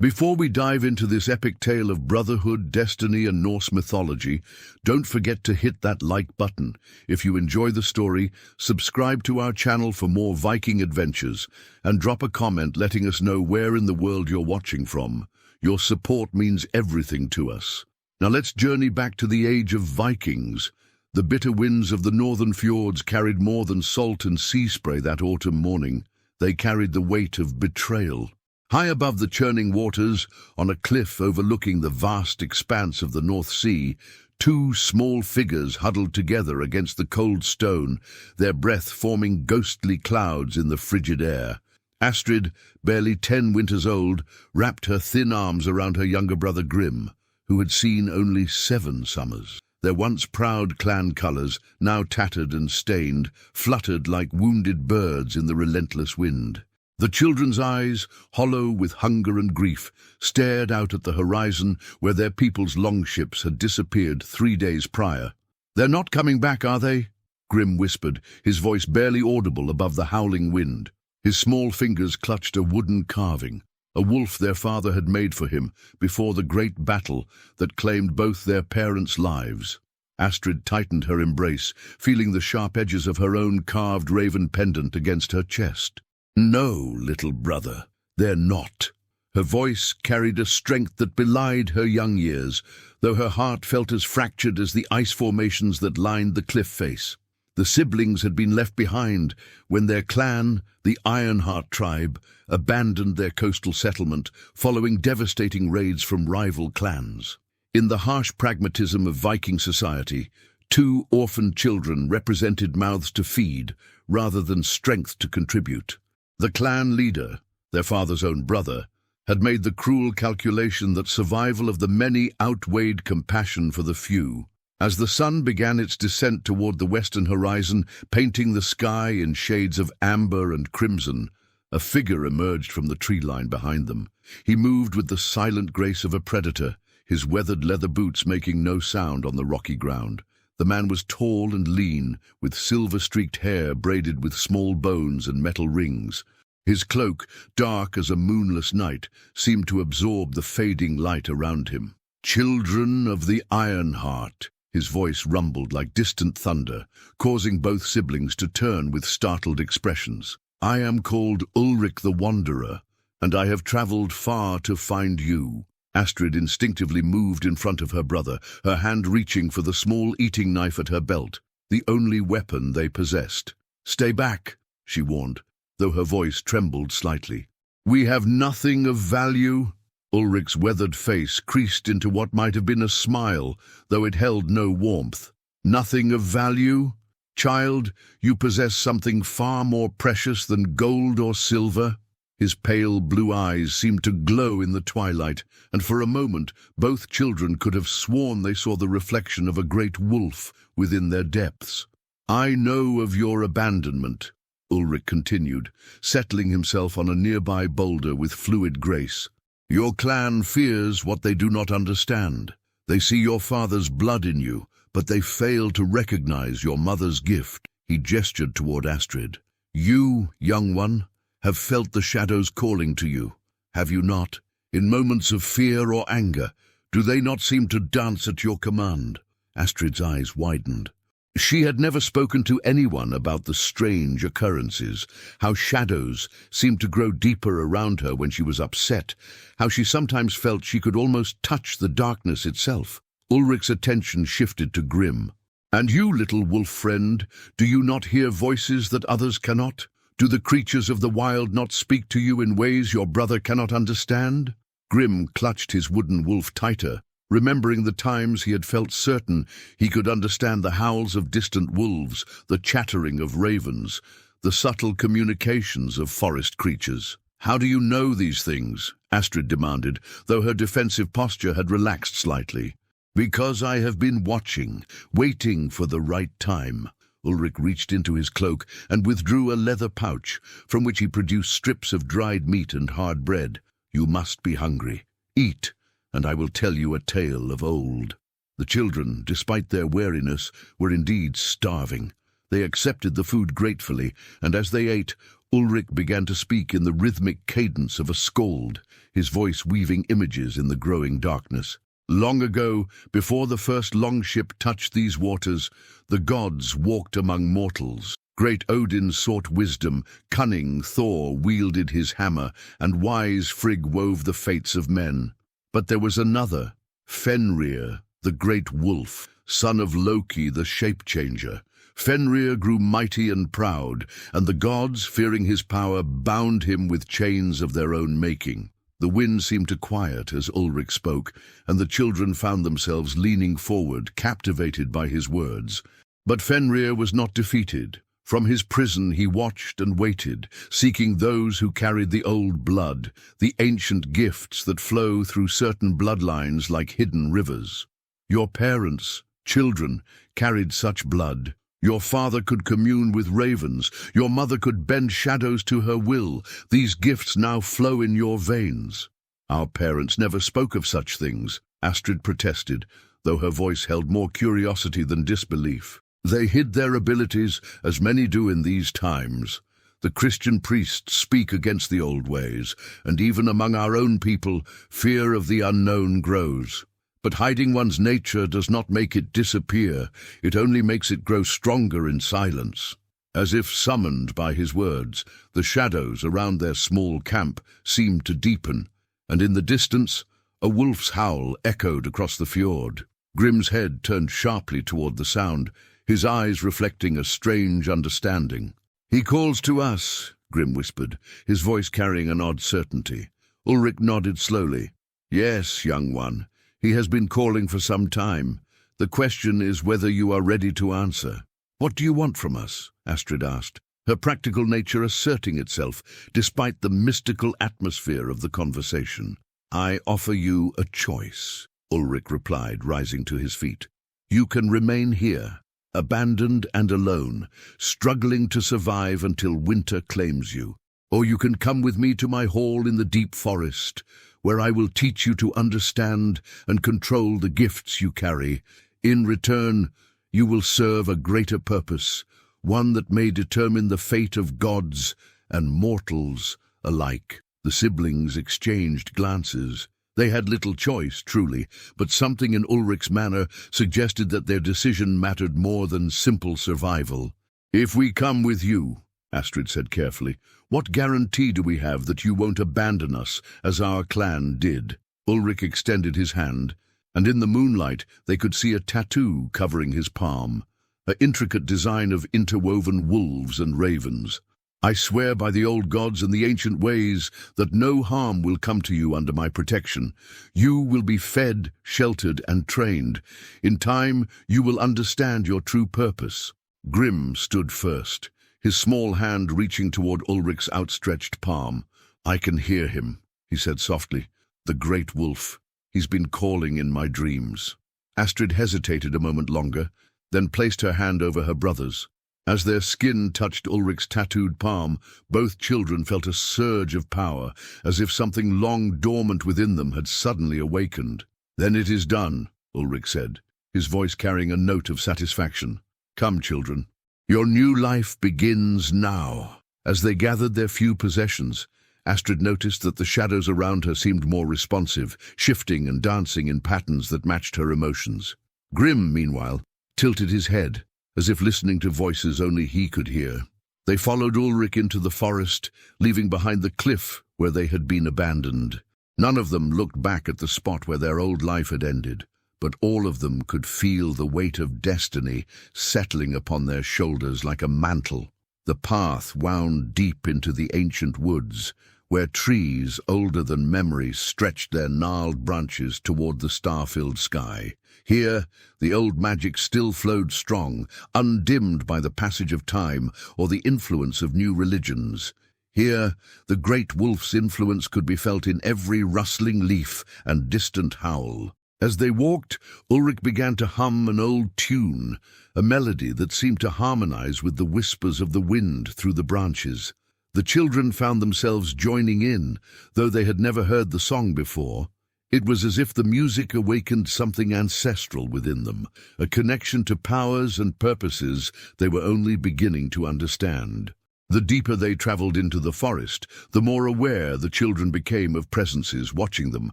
Before we dive into this epic tale of brotherhood, destiny, and Norse mythology, don't forget to hit that like button. If you enjoy the story, subscribe to our channel for more Viking adventures, and drop a comment letting us know where in the world you're watching from. Your support means everything to us. Now let's journey back to the age of Vikings. The bitter winds of the northern fjords carried more than salt and sea spray that autumn morning. They carried the weight of betrayal. High above the churning waters, on a cliff overlooking the vast expanse of the North Sea, two small figures huddled together against the cold stone, their breath forming ghostly clouds in the frigid air. Astrid, barely 10 winters old, wrapped her thin arms around her younger brother Grimm, who had seen only 7 summers. Their once proud clan colours, now tattered and stained, fluttered like wounded birds in the relentless wind. The children's eyes, hollow with hunger and grief, stared out at the horizon where their people's longships had disappeared 3 days prior. "They're not coming back, are they?" Grimm whispered, his voice barely audible above the howling wind. His small fingers clutched a wooden carving, a wolf their father had made for him before the great battle that claimed both their parents' lives. Astrid tightened her embrace, feeling the sharp edges of her own carved raven pendant against her chest. "No, little brother, they're not." Her voice carried a strength that belied her young years, though her heart felt as fractured as the ice formations that lined the cliff face. The siblings had been left behind when their clan, the Ironheart tribe, abandoned their coastal settlement following devastating raids from rival clans. In the harsh pragmatism of Viking society, 2 orphaned children represented mouths to feed rather than strength to contribute. The clan leader, their father's own brother, had made the cruel calculation that survival of the many outweighed compassion for the few. As the sun began its descent toward the western horizon, painting the sky in shades of amber and crimson, a figure emerged from the tree line behind them. He moved with the silent grace of a predator, his weathered leather boots making no sound on the rocky ground. The man was tall and lean, with silver-streaked hair braided with small bones and metal rings. His cloak, dark as a moonless night, seemed to absorb the fading light around him. "Children of the Ironheart," his voice rumbled like distant thunder, causing both siblings to turn with startled expressions. "I am called Ulrich the Wanderer, and I have traveled far to find you." Astrid instinctively moved in front of her brother, her hand reaching for the small eating knife at her belt, the only weapon they possessed. "Stay back," she warned, though her voice trembled slightly. "We have nothing of value." Ulrich's weathered face creased into what might have been a smile, though it held no warmth. "Nothing of value? Child, you possess something far more precious than gold or silver." His pale blue eyes seemed to glow in the twilight, and for a moment both children could have sworn they saw the reflection of a great wolf within their depths. "I know of your abandonment," Ulrich continued, settling himself on a nearby boulder with fluid grace. "Your clan fears what they do not understand. They see your father's blood in you, but they fail to recognize your mother's gift." He gestured toward Astrid. "You, young one, have felt the shadows calling to you, have you not? In moments of fear or anger, do they not seem to dance at your command?" Astrid's eyes widened. She had never spoken to anyone about the strange occurrences, how shadows seemed to grow deeper around her when she was upset, how she sometimes felt she could almost touch the darkness itself. Ulrich's attention shifted to Grimm. "And you, little wolf friend, do you not hear voices that others cannot? Do the creatures of the wild not speak to you in ways your brother cannot understand?" Grimm clutched his wooden wolf tighter, remembering the times he had felt certain he could understand the howls of distant wolves, the chattering of ravens, the subtle communications of forest creatures. "How do you know these things?" Astrid demanded, though her defensive posture had relaxed slightly. "Because I have been watching, waiting for the right time." Ulrich reached into his cloak and withdrew a leather pouch, from which he produced strips of dried meat and hard bread. "You must be hungry. Eat, and I will tell you a tale of old." The children, despite their wariness, were indeed starving. They accepted the food gratefully, and as they ate, Ulrich began to speak in the rhythmic cadence of a skald, his voice weaving images in the growing darkness. Long ago, before the first longship touched these waters, the gods walked among mortals. Great Odin sought wisdom, cunning Thor wielded his hammer, and wise Frigg wove the fates of men. But there was another, Fenrir, the great wolf, son of Loki the shape-changer. Fenrir grew mighty and proud, and the gods, fearing his power, bound him with chains of their own making. The wind seemed to quiet as Ulrich spoke, and the children found themselves leaning forward, captivated by his words. But Fenrir was not defeated. From his prison he watched and waited, seeking those who carried the old blood, the ancient gifts that flow through certain bloodlines like hidden rivers. Your parents, children, carried such blood. Your father could commune with ravens. Your mother could bend shadows to her will. These gifts now flow in your veins. Our parents never spoke of such things, Astrid protested, though her voice held more curiosity than disbelief. They hid their abilities, as many do in these times. The Christian priests speak against the old ways, and even among our own people, fear of the unknown grows. But hiding one's nature does not make it disappear, it only makes it grow stronger in silence. As if summoned by his words, the shadows around their small camp seemed to deepen, and in the distance, a wolf's howl echoed across the fjord. Grimm's head turned sharply toward the sound, his eyes reflecting a strange understanding. "He calls to us," Grimm whispered, his voice carrying an odd certainty. Ulrich nodded slowly. "Yes, young one. He has been calling for some time. The question is whether you are ready to answer." "What do you want from us?" Astrid asked, her practical nature asserting itself despite the mystical atmosphere of the conversation. "I offer you a choice," Ulrich replied, rising to his feet. "You can remain here, abandoned and alone, struggling to survive until winter claims you. Or you can come with me to my hall in the deep forest, where I will teach you to understand and control the gifts you carry. In return, you will serve a greater purpose, one that may determine the fate of gods and mortals alike." The siblings exchanged glances. They had little choice, truly, but something in Ulrich's manner suggested that their decision mattered more than simple survival. "If we come with you," Astrid said carefully, "what guarantee do we have that you won't abandon us, as our clan did?" Ulrich extended his hand, and in the moonlight they could see a tattoo covering his palm, an intricate design of interwoven wolves and ravens. "I swear by the old gods and the ancient ways that no harm will come to you under my protection. You will be fed, sheltered, and trained. In time, you will understand your true purpose." Grimm stood first, his small hand reaching toward Ulrich's outstretched palm. "I can hear him," he said softly. "The great wolf. He's been calling in my dreams." Astrid hesitated a moment longer, then placed her hand over her brother's. As their skin touched Ulrich's tattooed palm, both children felt a surge of power, as if something long dormant within them had suddenly awakened. "Then it is done," Ulrich said, his voice carrying a note of satisfaction. "Come, children. Your new life begins now." As they gathered their few possessions, Astrid noticed that the shadows around her seemed more responsive, shifting and dancing in patterns that matched her emotions. Grimm, meanwhile, tilted his head, as if listening to voices only he could hear. They followed Ulrich into the forest, leaving behind the cliff where they had been abandoned. None of them looked back at the spot where their old life had ended, but all of them could feel the weight of destiny settling upon their shoulders like a mantle. The path wound deep into the ancient woods, where trees older than memory stretched their gnarled branches toward the star-filled sky. Here, the old magic still flowed strong, undimmed by the passage of time or the influence of new religions. Here, the great wolf's influence could be felt in every rustling leaf and distant howl. As they walked, Ulrich began to hum an old tune, a melody that seemed to harmonize with the whispers of the wind through the branches. The children found themselves joining in, though they had never heard the song before. It was as if the music awakened something ancestral within them, a connection to powers and purposes they were only beginning to understand. The deeper they traveled into the forest, the more aware the children became of presences watching them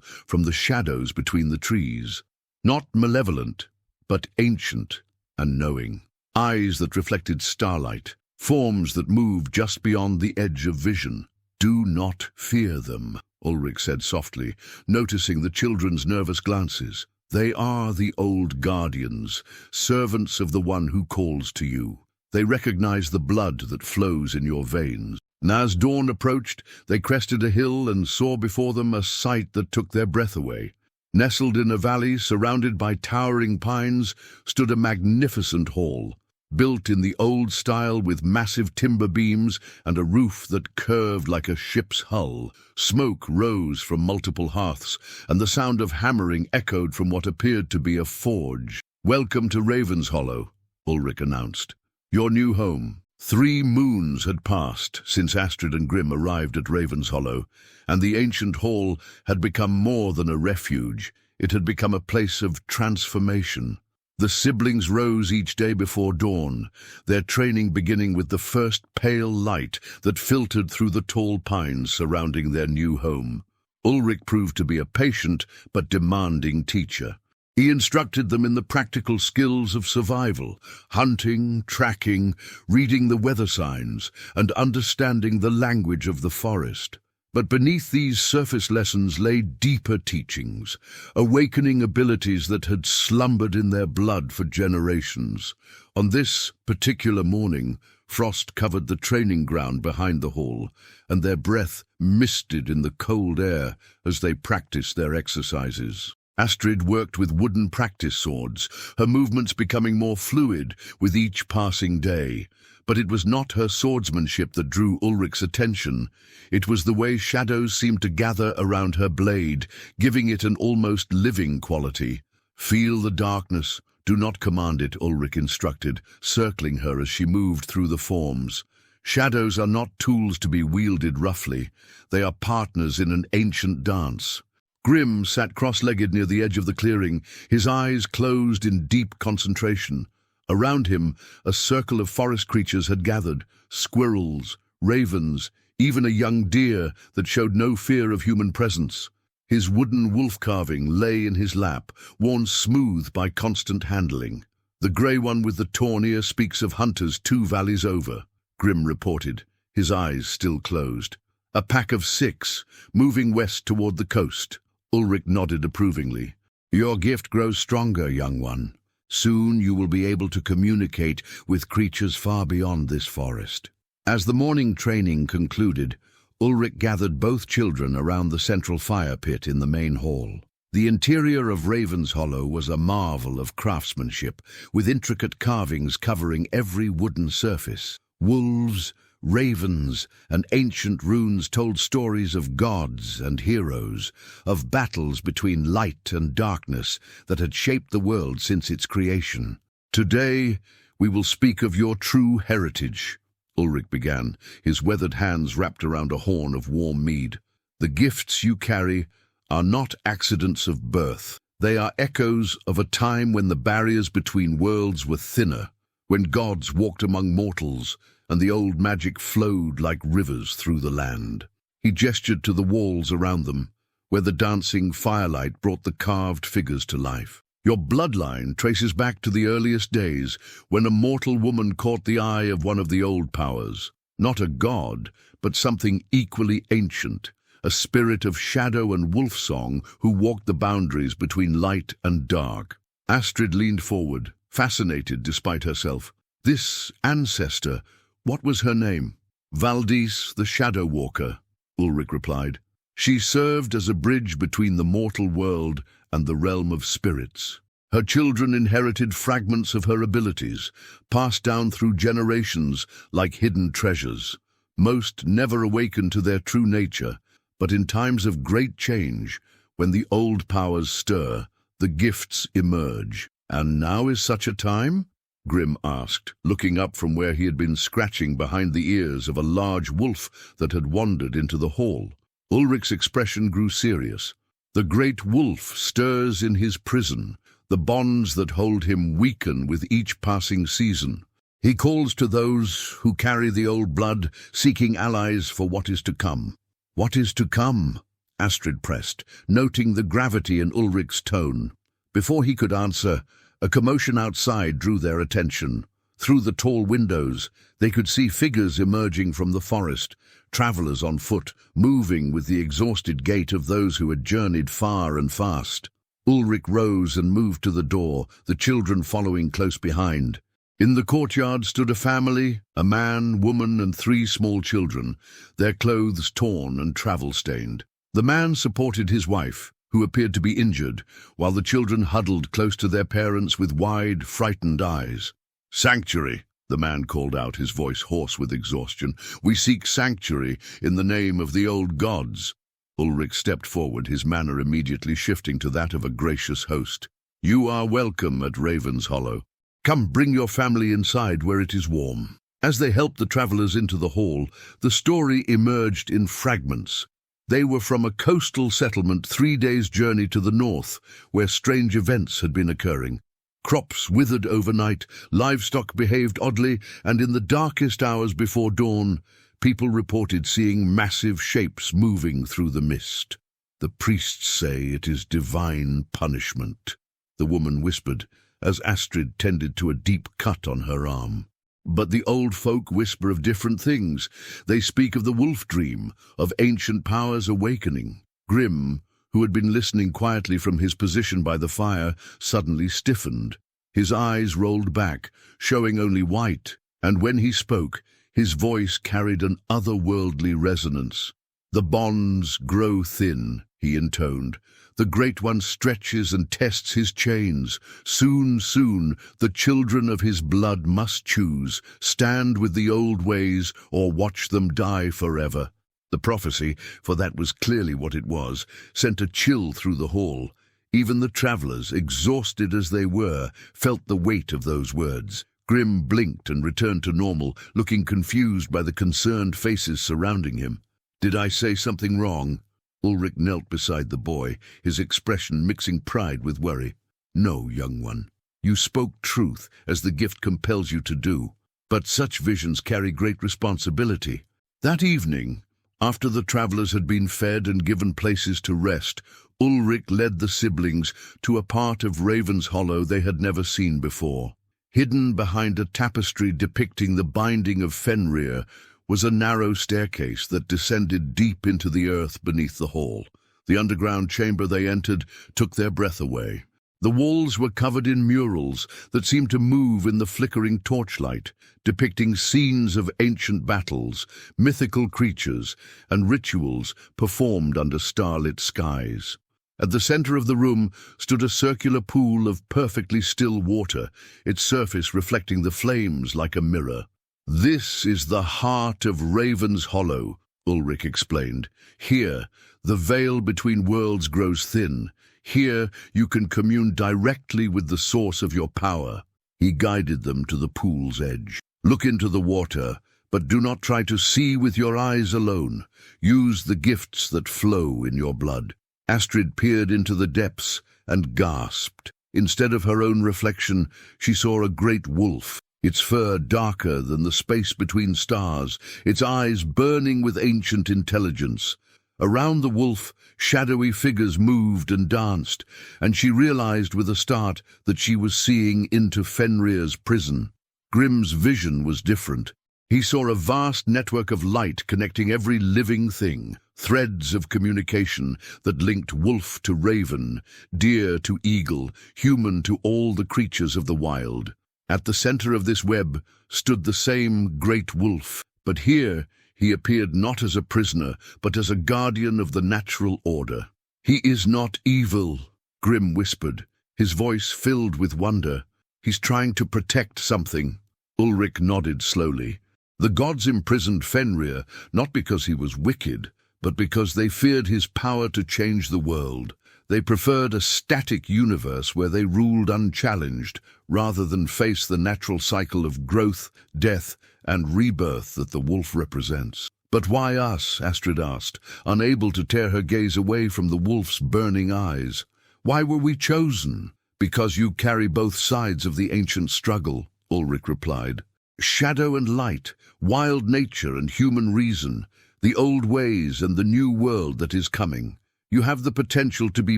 from the shadows between the trees. Not malevolent, but ancient and knowing. Eyes that reflected starlight, forms that moved just beyond the edge of vision. "Do not fear them," Ulrich said softly, noticing the children's nervous glances. "They are the old guardians, servants of the one who calls to you. They recognize the blood that flows in your veins." And as dawn approached, they crested a hill and saw before them a sight that took their breath away. Nestled in a valley surrounded by towering pines stood a magnificent hall, built in the old style with massive timber beams and a roof that curved like a ship's hull. Smoke rose from multiple hearths, and the sound of hammering echoed from what appeared to be a forge. "Welcome to Ravenshollow," Ulrich announced. "Your new home." 3 moons had passed since Astrid and Grimm arrived at Ravenshollow, and the ancient hall had become more than a refuge. It had become a place of transformation. The siblings rose each day before dawn, their training beginning with the first pale light that filtered through the tall pines surrounding their new home. Ulrich proved to be a patient but demanding teacher. He instructed them in the practical skills of survival, hunting, tracking, reading the weather signs, and understanding the language of the forest. But beneath these surface lessons lay deeper teachings, awakening abilities that had slumbered in their blood for generations. On this particular morning, frost covered the training ground behind the hall, and their breath misted in the cold air as they practiced their exercises. Astrid worked with wooden practice swords, her movements becoming more fluid with each passing day. But it was not her swordsmanship that drew Ulrich's attention. It was the way shadows seemed to gather around her blade, giving it an almost living quality. "Feel the darkness, do not command it," Ulrich instructed, circling her as she moved through the forms. "Shadows are not tools to be wielded roughly. They are partners in an ancient dance." Grimm sat cross-legged near the edge of the clearing, his eyes closed in deep concentration. Around him, a circle of forest creatures had gathered, squirrels, ravens, even a young deer that showed no fear of human presence. His wooden wolf carving lay in his lap, worn smooth by constant handling. "The grey one with the torn ear speaks of hunters 2 valleys over," Grimm reported, his eyes still closed. "A pack of 6, moving west toward the coast." Ulrich nodded approvingly. "Your gift grows stronger, young one. Soon you will be able to communicate with creatures far beyond this forest." As the morning training concluded, Ulrich gathered both children around the central fire pit in the main hall. The interior of Ravenshollow was a marvel of craftsmanship, with intricate carvings covering every wooden surface. Wolves, ravens, and ancient runes told stories of gods and heroes, of battles between light and darkness that had shaped the world since its creation. "Today, we will speak of your true heritage," Ulrich began, his weathered hands wrapped around a horn of warm mead. "The gifts you carry are not accidents of birth. They are echoes of a time when the barriers between worlds were thinner, when gods walked among mortals, and the old magic flowed like rivers through the land." He gestured to the walls around them, where the dancing firelight brought the carved figures to life. "Your bloodline traces back to the earliest days, when a mortal woman caught the eye of one of the old powers. Not a god, but something equally ancient, a spirit of shadow and wolf song who walked the boundaries between light and dark." Astrid leaned forward, fascinated despite herself. "This ancestor, what was her name?" "Valdis the Shadow Walker," Ulrich replied. "She served as a bridge between the mortal world and the realm of spirits. Her children inherited fragments of her abilities, passed down through generations like hidden treasures. Most never awakened to their true nature, but in times of great change, when the old powers stir, the gifts emerge." "And now is such a time?" Grimm asked, looking up from where he had been scratching behind the ears of a large wolf that had wandered into the hall. Ulrich's expression grew serious. "The great wolf stirs in his prison. The bonds that hold him weaken with each passing season. He calls to those who carry the old blood, seeking allies for what is to come. What is to come? Astrid pressed, noting the gravity in Ulrich's tone. Before he could answer, a commotion outside drew their attention. Through the tall windows, they could see figures emerging from the forest, travelers on foot, moving with the exhausted gait of those who had journeyed far and fast. Ulrich rose and moved to the door, the children following close behind. In the courtyard stood a family, a man, woman, and 3 small children, their clothes torn and travel-stained. The man supported his wife, who appeared to be injured, while the children huddled close to their parents with wide, frightened eyes. "Sanctuary," the man called out, his voice hoarse with exhaustion. "We seek sanctuary in the name of the old gods." Ulrich stepped forward, his manner immediately shifting to that of a gracious host. "You are welcome at Raven's Hollow. Come, bring your family inside where it is warm." As they helped the travelers into the hall, the story emerged in fragments. They were from a coastal settlement 3 days' journey to the north, where strange events had been occurring. Crops withered overnight, livestock behaved oddly, and in the darkest hours before dawn, people reported seeing massive shapes moving through the mist. "The priests say it is divine punishment," the woman whispered, as Astrid tended to a deep cut on her arm. "But the old folk whisper of different things. They speak of the wolf dream, of ancient powers awakening." Grimm, who had been listening quietly from his position by the fire, suddenly stiffened. His eyes rolled back, showing only white, and when he spoke, his voice carried an otherworldly resonance. "The bonds grow thin," he intoned. "The Great One stretches and tests his chains. Soon, the children of his blood must choose, stand with the old ways or watch them die forever." The prophecy, for that was clearly what it was, sent a chill through the hall. Even the travelers, exhausted as they were, felt the weight of those words. Grimm blinked and returned to normal, looking confused by the concerned faces surrounding him. "Did I say something wrong?" Ulrich knelt beside the boy, his expression mixing pride with worry. "No, young one. You spoke truth, as the gift compels you to do. But such visions carry great responsibility." That evening, after the travelers had been fed and given places to rest, Ulrich led the siblings to a part of Raven's Hollow they had never seen before. Hidden behind a tapestry depicting the binding of Fenrir was a narrow staircase that descended deep into the earth beneath the hall. The underground chamber they entered took their breath away. The walls were covered in murals that seemed to move in the flickering torchlight, depicting scenes of ancient battles, mythical creatures, and rituals performed under starlit skies. At the center of the room stood a circular pool of perfectly still water, its surface reflecting the flames like a mirror. "This is the heart of Raven's Hollow," Ulrich explained. "Here, the veil between worlds grows thin. Here, you can commune directly with the source of your power." He guided them to the pool's edge. "Look into the water, but do not try to see with your eyes alone. Use the gifts that flow in your blood." Astrid peered into the depths and gasped. Instead of her own reflection, she saw a great wolf, its fur darker than the space between stars, its eyes burning with ancient intelligence. Around the wolf, shadowy figures moved and danced, and she realized with a start that she was seeing into Fenrir's prison. Grimm's vision was different. He saw a vast network of light connecting every living thing, threads of communication that linked wolf to raven, deer to eagle, human to all the creatures of the wild. At the center of this web stood the same great wolf, but here he appeared not as a prisoner, but as a guardian of the natural order. "He is not evil," Grimm whispered, his voice filled with wonder. "He's trying to protect something." Ulrich nodded slowly. "The gods imprisoned Fenrir, not because he was wicked, but because they feared his power to change the world. They preferred a static universe where they ruled unchallenged, rather than face the natural cycle of growth, death, and rebirth that the wolf represents." "But why us?" Astrid asked, unable to tear her gaze away from the wolf's burning eyes. "Why were we chosen?" "Because you carry both sides of the ancient struggle," Ulrich replied. Shadow and light, wild nature and human reason, the old ways and the new world that is coming. You have the potential to be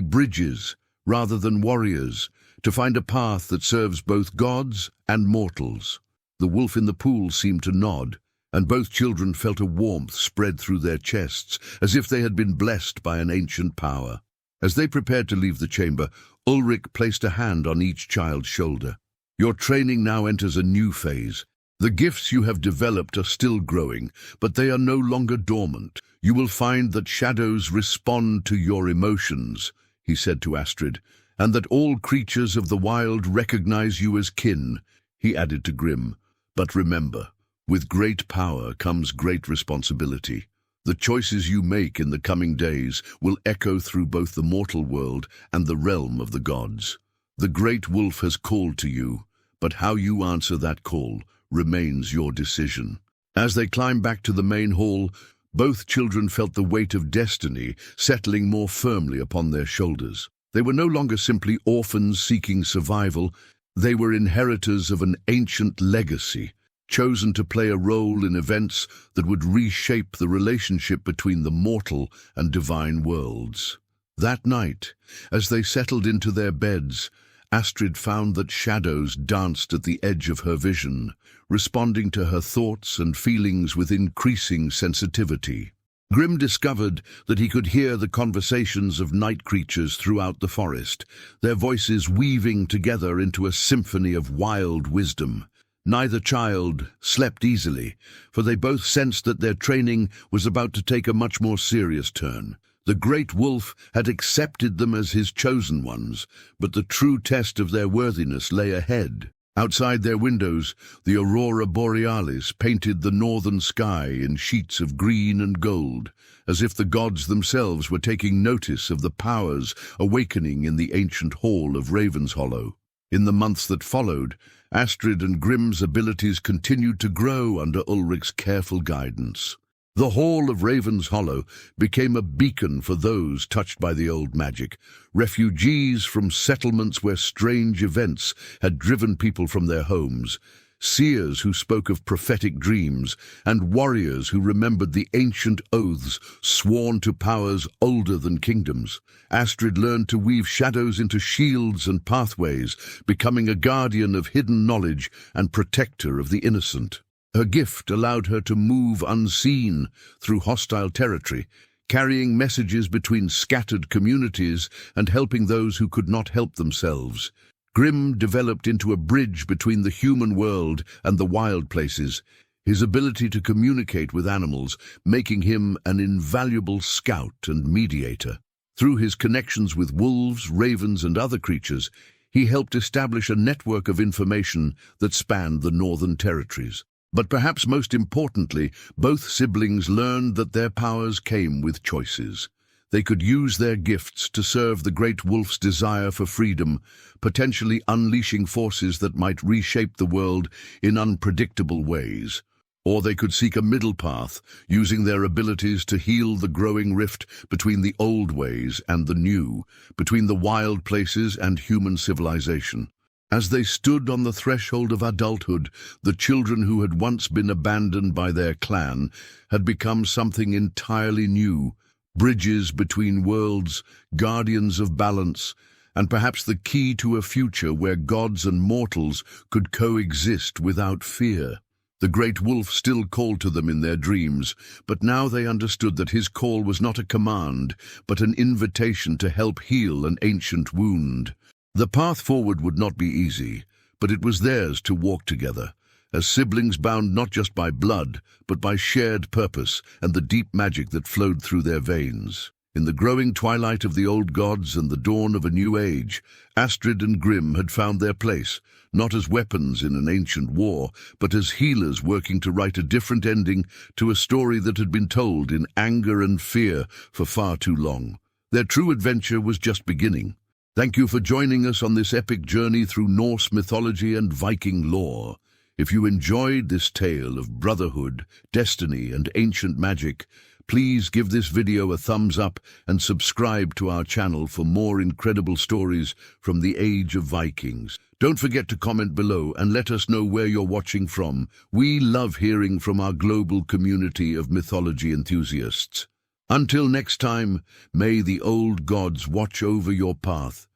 bridges rather than warriors, to find a path that serves both gods and mortals. The wolf in the pool seemed to nod, and both children felt a warmth spread through their chests, as if they had been blessed by an ancient power. As they prepared to leave the chamber, Ulrich placed a hand on each child's shoulder. Your training now enters a new phase. The gifts you have developed are still growing, but they are no longer dormant. You will find that shadows respond to your emotions, he said to Astrid, and that all creatures of the wild recognize you as kin, he added to Grimm. But remember, with great power comes great responsibility. The choices you make in the coming days will echo through both the mortal world and the realm of the gods. The great wolf has called to you, but how you answer that call remains your decision. As they climbed back to the main hall, both children felt the weight of destiny settling more firmly upon their shoulders. They were no longer simply orphans seeking survival. They were inheritors of an ancient legacy, chosen to play a role in events that would reshape the relationship between the mortal and divine worlds. That night, as they settled into their beds, Astrid found that shadows danced at the edge of her vision, responding to her thoughts and feelings with increasing sensitivity. Grimm discovered that he could hear the conversations of night creatures throughout the forest, their voices weaving together into a symphony of wild wisdom. Neither child slept easily, for they both sensed that their training was about to take a much more serious turn. The great wolf had accepted them as his chosen ones, but the true test of their worthiness lay ahead. Outside their windows, the aurora borealis painted the northern sky in sheets of green and gold, as if the gods themselves were taking notice of the powers awakening in the ancient hall of Ravenshollow. In the months that followed, Astrid and Grimm's abilities continued to grow under Ulrich's careful guidance. The Hall of Ravenshollow became a beacon for those touched by the old magic, refugees from settlements where strange events had driven people from their homes, seers who spoke of prophetic dreams, and warriors who remembered the ancient oaths sworn to powers older than kingdoms. Astrid learned to weave shadows into shields and pathways, becoming a guardian of hidden knowledge and protector of the innocent. Her gift allowed her to move unseen through hostile territory, carrying messages between scattered communities and helping those who could not help themselves. Grimm developed into a bridge between the human world and the wild places, his ability to communicate with animals making him an invaluable scout and mediator. Through his connections with wolves, ravens, and other creatures, he helped establish a network of information that spanned the northern territories. But perhaps most importantly, both siblings learned that their powers came with choices. They could use their gifts to serve the great wolf's desire for freedom, potentially unleashing forces that might reshape the world in unpredictable ways. Or they could seek a middle path, using their abilities to heal the growing rift between the old ways and the new, between the wild places and human civilization. As they stood on the threshold of adulthood, the children who had once been abandoned by their clan had become something entirely new, bridges between worlds, guardians of balance, and perhaps the key to a future where gods and mortals could coexist without fear. The great wolf still called to them in their dreams, but now they understood that his call was not a command, but an invitation to help heal an ancient wound. The path forward would not be easy, but it was theirs to walk together, as siblings bound not just by blood, but by shared purpose and the deep magic that flowed through their veins. In the growing twilight of the old gods and the dawn of a new age, Astrid and Grimm had found their place, not as weapons in an ancient war, but as healers working to write a different ending to a story that had been told in anger and fear for far too long. Their true adventure was just beginning. Thank you for joining us on this epic journey through Norse mythology and Viking lore. If you enjoyed this tale of brotherhood, destiny, and ancient magic, Please give this video a thumbs up and subscribe to our channel for more incredible stories from the age of Vikings. Don't forget to comment below and let us know where you're watching from. We love hearing from our global community of mythology enthusiasts. Until next time, may the old gods watch over your path.